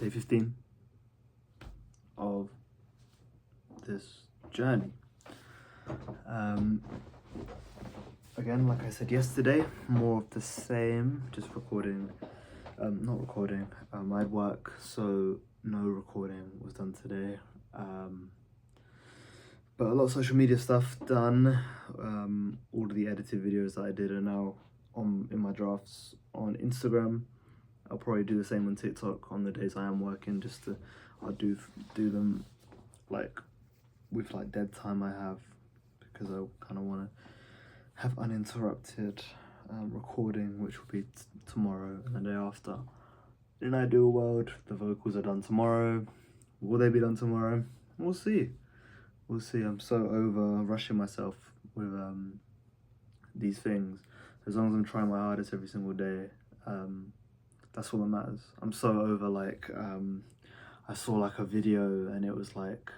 day 15 of this journey. Again, like I said yesterday, more of the same, just recording, not recording, I had work, so no recording was done today. But a lot of social media stuff done. All of the edited videos that I did are now in my drafts on Instagram. I'll probably do the same on TikTok on the days I am working, I'll do them like with like dead time I have, because I kind of want to have uninterrupted recording, which will be tomorrow and the day after. In an ideal world, the vocals are done tomorrow. Will they be done tomorrow? We'll see. I'm so over rushing myself with these things. As long as I'm trying my hardest every single day, that's all that matters. I'm so over, like, I saw like a video and it was like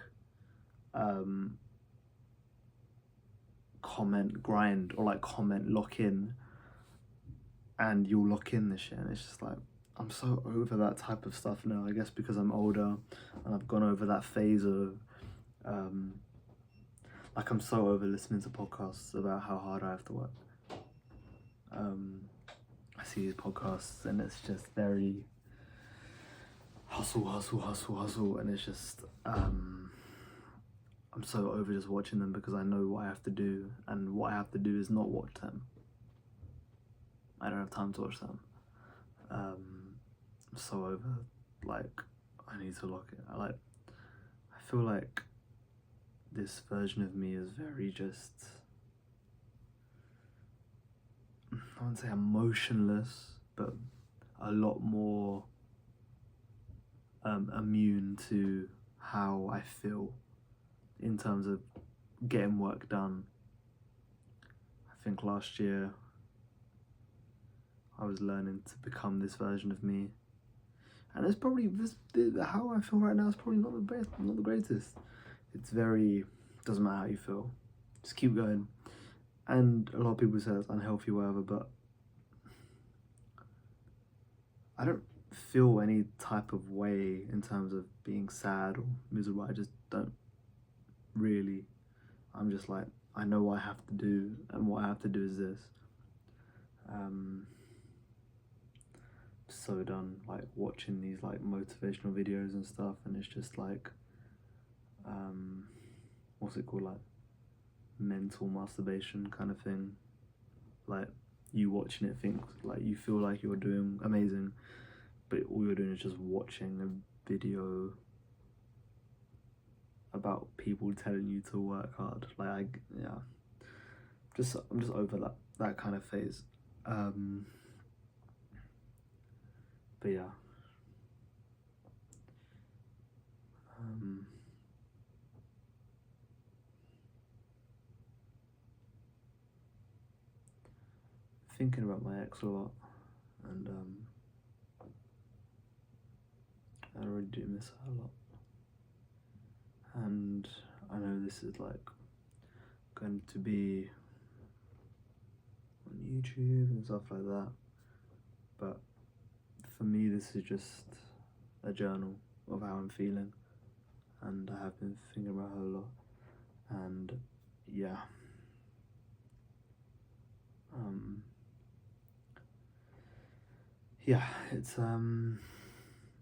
comment grind or like comment lock in, and you'll lock in this shit, and it's just like, I'm so over that type of stuff now. I guess because I'm older and I've gone over that phase of like, I'm so over listening to podcasts about how hard I have to work. I see these podcasts and it's just very hustle, and it's just I'm so over just watching them, because I know what I have to do, and what I have to do is not watch them. I don't have time to watch them. I'm so over, like, I need to lock it. I feel like this version of me is very just, I wouldn't say emotionless, but a lot more immune to how I feel in terms of getting work done. I think last year I was learning to become this version of me, and it's probably how I feel right now is probably not the best, not the greatest. It's very, doesn't matter how you feel, just keep going. And a lot of people say it's unhealthy, whatever, but I don't feel any type of way in terms of being sad or miserable. I just don't really. I'm just like, I know what I have to do, and what I have to do is this. So done like watching these like motivational videos and stuff, and it's just like what's it called, like mental masturbation kind of thing. Like, you watching it, think like you feel like you're doing amazing, but all you're doing is just watching a video about people telling you to work hard. Like, I'm just over that kind of phase. But yeah. Thinking about my ex a lot, and I really do miss her a lot. And I know this is like going to be on YouTube and stuff like that, but for me this is just a journal of how I'm feeling, and I have been thinking about her a lot. And yeah, it's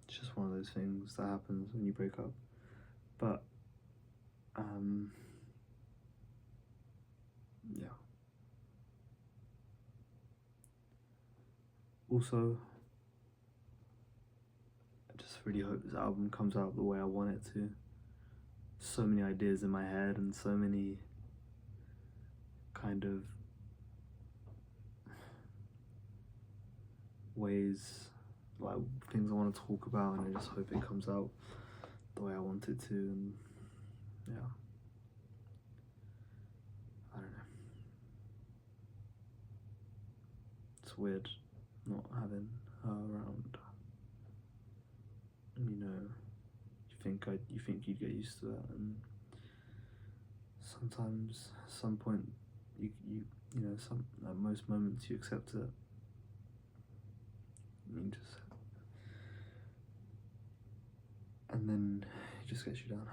just one of those things that happens when you break up. But yeah. Also, I just really hope this album comes out the way I want it to. So many ideas in my head, and so many kind of ways, like things I want to talk about, and I just hope it comes out the way I want it to. And yeah, I don't know. It's weird not having her around. And you think you'd get used to that, and sometimes at some point you know, at most moments you accept it. I mean, just and then it just gets you down.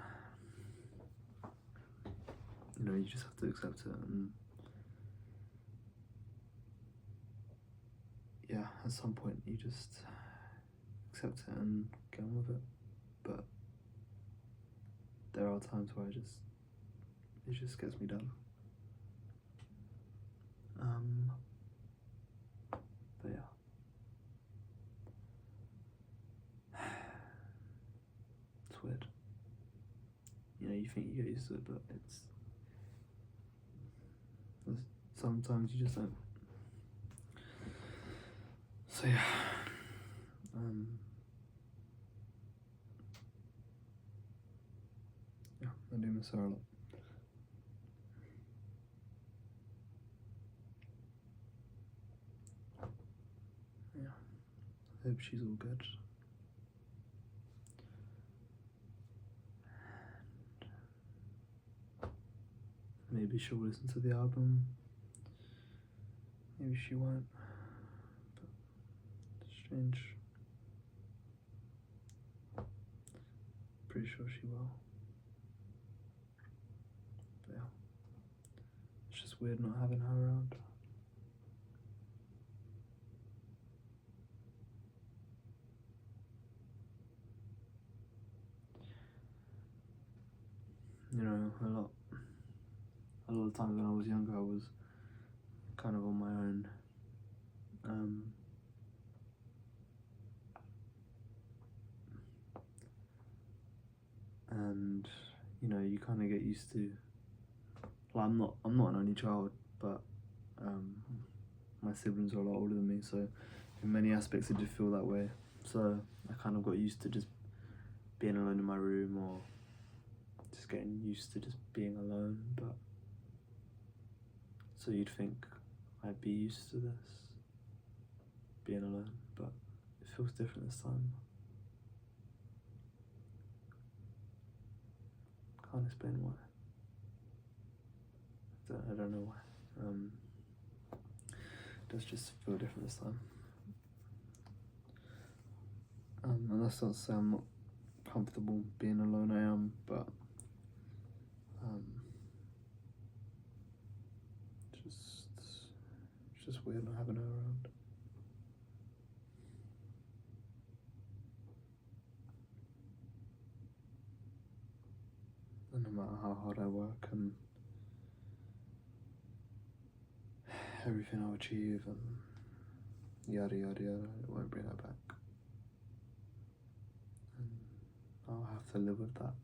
You know, you just have to accept it, and yeah, at some point you just accept it and get on with it. But there are times where it just gets me down. But yeah. It's weird. You know, you think you get used to it, but sometimes you just don't. So yeah. Yeah, I do miss her a lot. Yeah, I hope she's all good. Maybe she'll listen to the album. Maybe she won't. But it's strange. Pretty sure she will. But yeah, it's just weird not having her around. You know, a lot of times when I was younger, I was kind of on my own. And you know, you kind of get used to. Like, I'm not an only child, but my siblings are a lot older than me, so in many aspects it did feel that way. So I kind of got used to just being alone in my room, or just getting used to just being alone. But so you'd think I'd be used to this, being alone, but it feels different this time. Can't explain why. I don't know why. It does just feel different this time. And that's not to say I'm not comfortable being alone. I am, but it's just weird not having her around. And no matter how hard I work and everything I'll achieve and yada yada yada, it won't bring her back. And I'll have to live with that.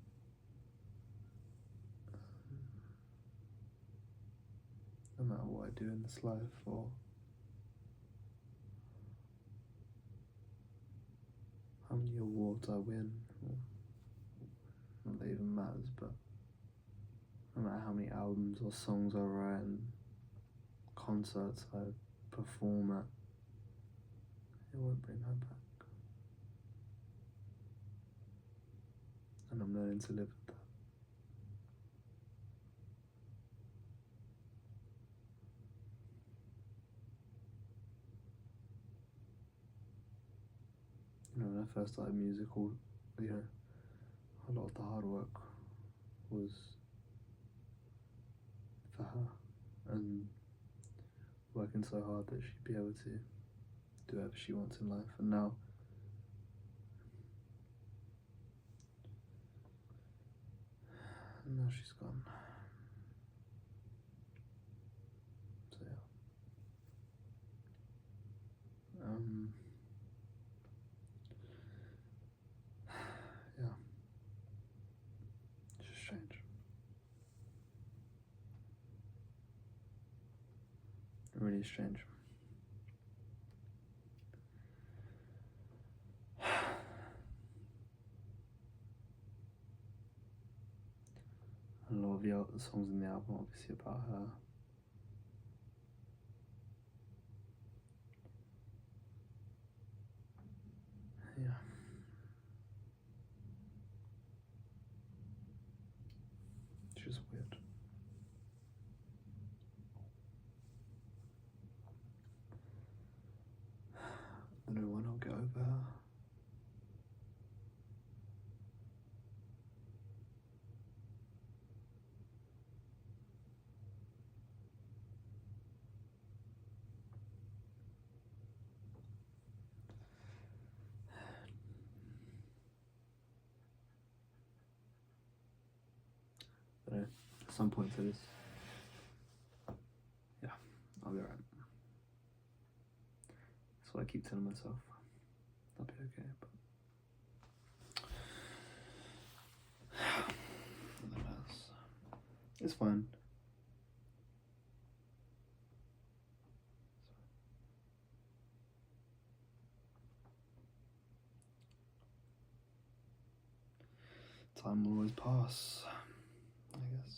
No matter what I do in this life, or how many awards I win, or not that even matters, but no matter how many albums or songs I write and concerts I perform at, it won't bring her back. And I'm learning to live with that. You know, when I first started music, you know, a lot of the hard work was for her, and working so hard that she'd be able to do whatever she wants in life. And now she's gone. So yeah. Yeah. It's just strange. Really strange. A lot of the songs in the album are obviously about her. Yeah. It's just weird. I don't know when I'll get over her. I don't know, at some point to this. Yeah, I'll be alright. That's what I keep telling myself. I'll be okay, but it's fine. Time will always pass, I guess.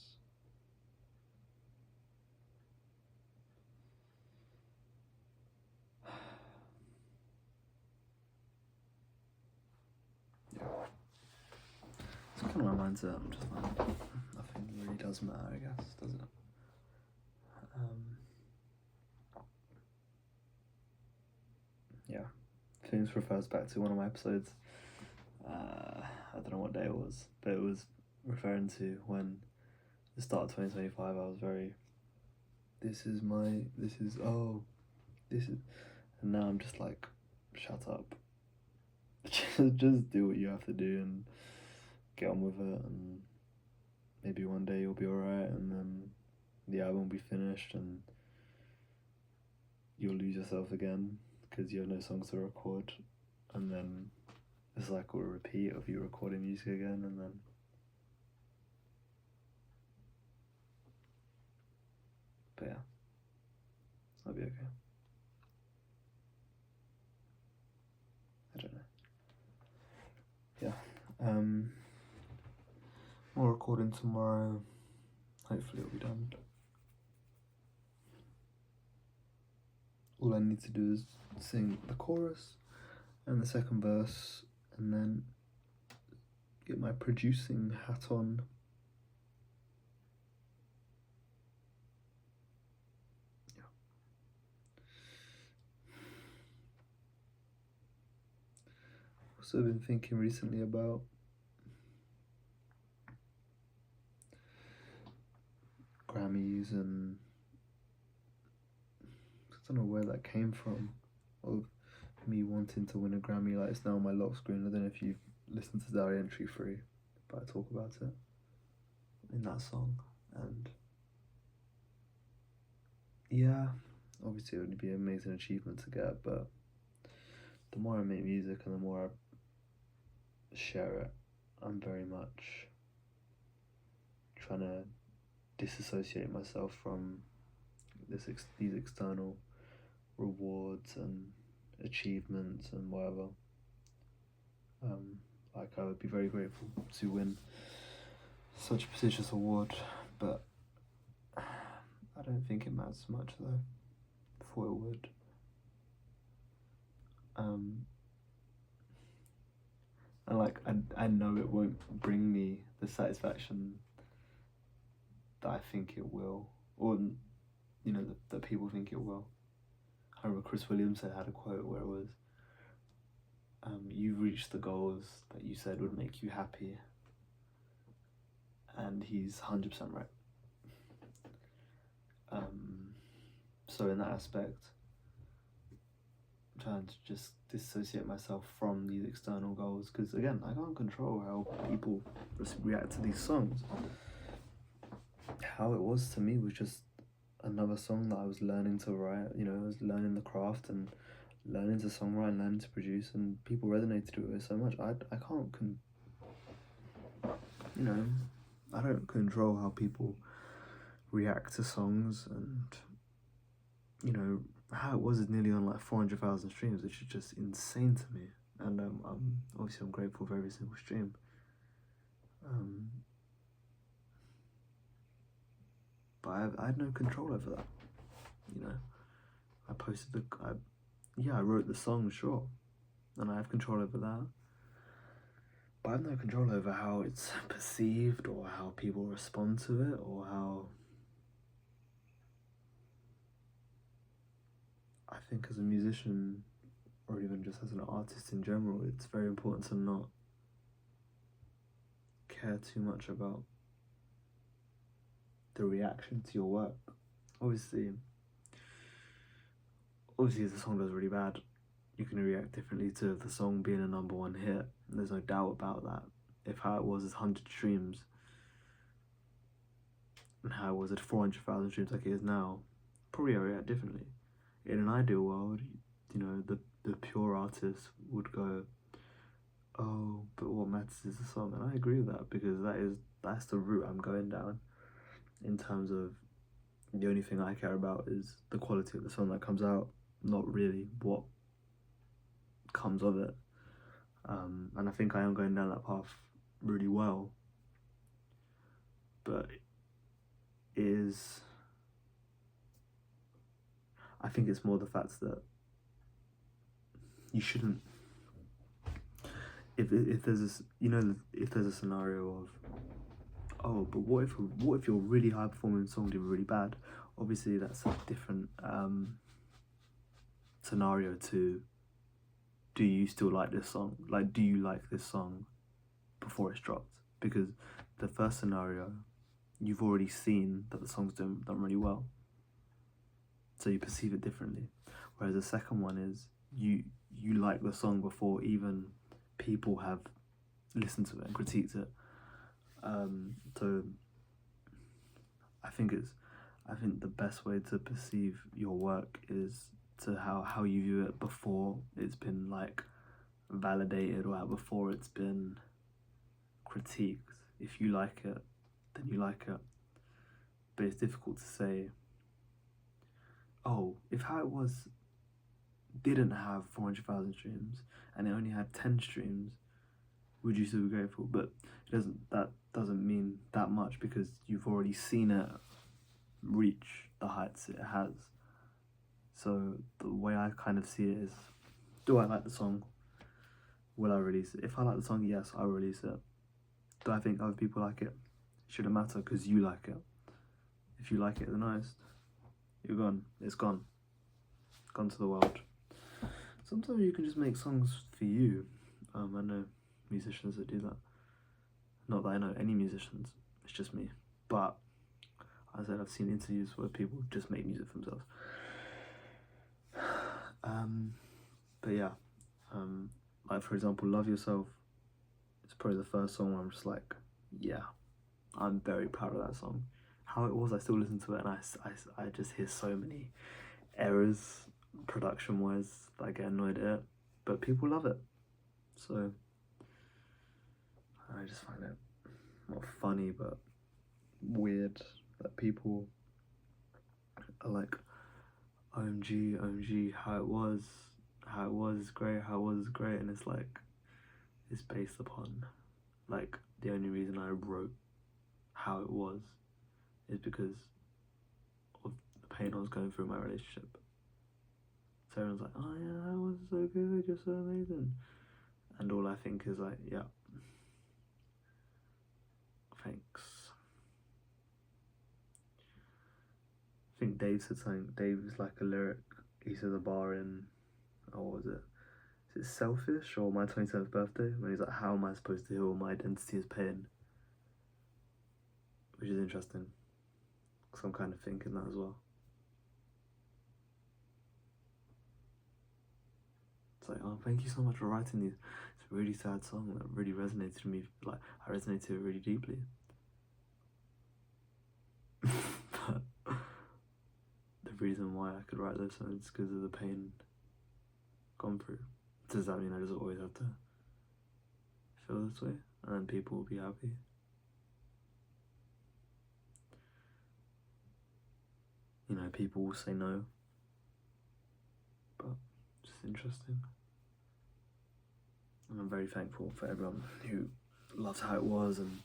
Yeah. It's kind of my mindset. I'm just like, nothing really does matter, I guess, does it? Yeah. Things refers back to one of my episodes. I don't know what day it was, but it was referring to when the start of 2025 I was very, and now I'm just like, shut up. Just do what you have to do and get on with it, and maybe one day you'll be alright, and then the album will be finished and you'll lose yourself again because you have no songs to record, and then it's like a repeat of you recording music again, and then but yeah, I'll be okay. I don't know. Yeah. More recording tomorrow. Hopefully it'll be done. All I need to do is sing the chorus and the second verse, and then get my producing hat on. Yeah. Also been thinking recently about Grammys, and I don't know where that came from, of me wanting to win a Grammy. Like, it's now on my lock screen. I don't know if you've listened to Diary Entry 3, but I talk about it in that song. And yeah, obviously it would be an amazing achievement to get, but the more I make music and the more I share it, I'm very much trying to disassociate myself from these external rewards and achievements and whatever. Like, I would be very grateful to win such a prestigious award, but I don't think it matters much though. Thought it would. And like, I know it won't bring me the satisfaction that I think it will, or you know, that people think it will. I remember Chris Williams had a quote where it was, you've reached the goals that you said would make you happy, and he's 100% right. So in that aspect, I'm trying to just dissociate myself from these external goals, because again, I can't control how people react to these songs. How it was to me was just another song that I was learning to write. You know, I was learning the craft and learning to songwrite and learning to produce, and people resonated with it so much. I can't you know, I don't control how people react to songs, and you know, how it was nearly on like 400,000 streams, which is just insane to me. And obviously I'm grateful for every single stream. But I had no control over that. You know, I wrote the song, sure, and I have control over that. But I have no control over how it's perceived, or how people respond to it, or how I think as a musician, or even just as an artist in general, it's very important to not care too much about the reaction to your work. Obviously if the song does really bad, you can react differently to the song being a #1 hit. There's no doubt about that. If how it was is 100 streams, and how was it 400,000 streams like it is now, probably I react differently. In an ideal world, you know, the pure artist would go, oh, but what matters is the song, and I agree with that, because that's the route I'm going down, in terms of the only thing I care about is the quality of the song that comes out, not really what comes of it. And I think I am going down that path really well, but I think it's more the fact that you shouldn't, if there's this, you know, if there's a scenario of, oh, but what if your really high performing song did really bad? Obviously that's a different scenario to, do you still like this song? Like, do you like this song before it's dropped? Because the first scenario, you've already seen that the song's done really well, so you perceive it differently. Whereas the second one is, you like the song before even people have listened to it and critiqued it. So I think the best way to perceive your work is to how you view it before it's been like validated, or before it's been critiqued. If you like it, then you like it. But it's difficult to say, oh, if How It Was didn't have 400,000 streams and it only had 10 streams, would you still be grateful? But that doesn't mean that much, because you've already seen it reach the heights it has. So the way I kind of see it is, do I like the song? Will I release it? If I like the song, yes, I'll release it. Do I think other people like it? Shouldn't matter, because you like it. If you like it the most, you're gone. It's gone. Gone to the world. Sometimes you can just make songs for you. I know musicians that do that. Not that I know any musicians, it's just me. But as I said, I've seen interviews where people just make music for themselves. But yeah, like for example, Love Yourself is probably the first song where I'm just like, yeah, I'm very proud of that song. How It Was, I still listen to it and I just hear so many errors production wise that I get annoyed at it, but people love it, so I just find it not funny but weird that people are like, OMG, How It Was is great, and it's like, it's based upon, like, the only reason I wrote How It Was is because of the pain I was going through in my relationship. So everyone's like, oh yeah, that was so good, you're so amazing, and all I think is like, yeah, thanks. I think Dave said something. Dave is like a lyric. He says a bar in, oh, what was it? Is it Selfish or My 27th Birthday? When he's like, how am I supposed to heal my identity as pain? Which is interesting, because I'm kind of thinking that as well. It's like, oh, thank you so much for writing these. It's a really sad song that really resonated with me. Like, I resonated with it really deeply. But the reason why I could write those songs is because of the pain gone through. Does that mean I just always have to feel this way and then people will be happy? You know, people will say no, but it's just interesting. And I'm very thankful for everyone who loves How It Was and